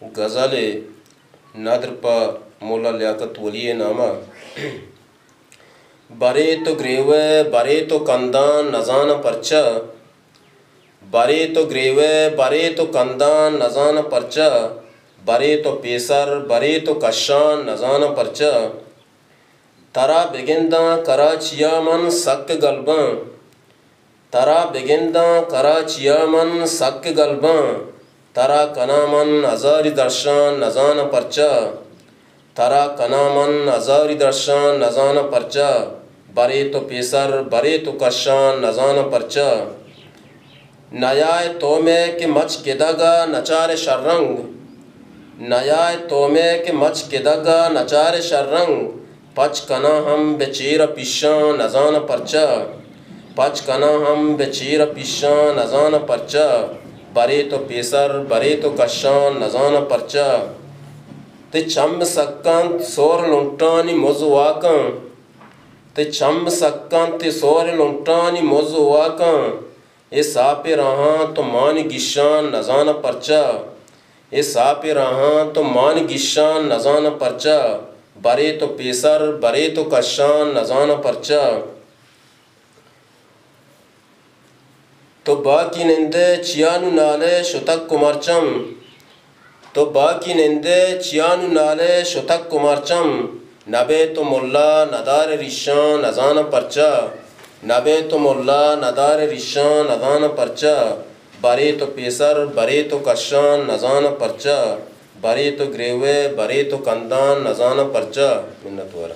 गज़ल नदर पा मोला लियाकत वली नामा। बरे तो ग्रेवे बरे तो कंदान नजान परचा, बरे तो ग्रेवे बरे तो कंदान नजान परचा, बरे तो पेसर बरे तो कशान नजान परचा। तरा बेगिंदा कराचिया मन सक गलबा, तरा बेगिंदा कराचिया मन सक गलबा, तरा कनामन हजारी दर्शान नजान परचा, तरा कनामन हजारी दर्शान नजान परचा। बरे तो पेसर बरे तो कशान नजान परचा। नयाय तो में के मच के दगा नचारे शर्रंग, नयाय तो में के मच के दगा नचारे शर्रंग, पच कना हम बेचीर पिशान नजान परचा, पच कना हम बेचीर पिशान नजान परचा। बरे तो पेसर बरे तो कशान नजान परचा। ते चंब सक्कान सोर लुंटानी मोजुवाका, ते चंब सक्कान ते सोर लुंटानी मोजुवाका, ए सापे रहा तो मान गिशान नजान परचा, ए सापे रहा तो मान गिशान नजान परचा। बरे तो पेसर बरे तो कशान नजान परचा। तो बाकी निंदे चियानु नाले शुतक कुमारचम, तो बाकी निंदे चियानु नाले शुतक कुमारचम। नबे तो मुल्ला नदार रिशान नजान परचा, नबे तो मुल्ला नदार रिशान नजान परचा। बरे तो पेसर बरे तो कशान नजान परचा, बरे तो ग्रेवे बरे तो कंदान नजान परचा। मिन्नत वाला।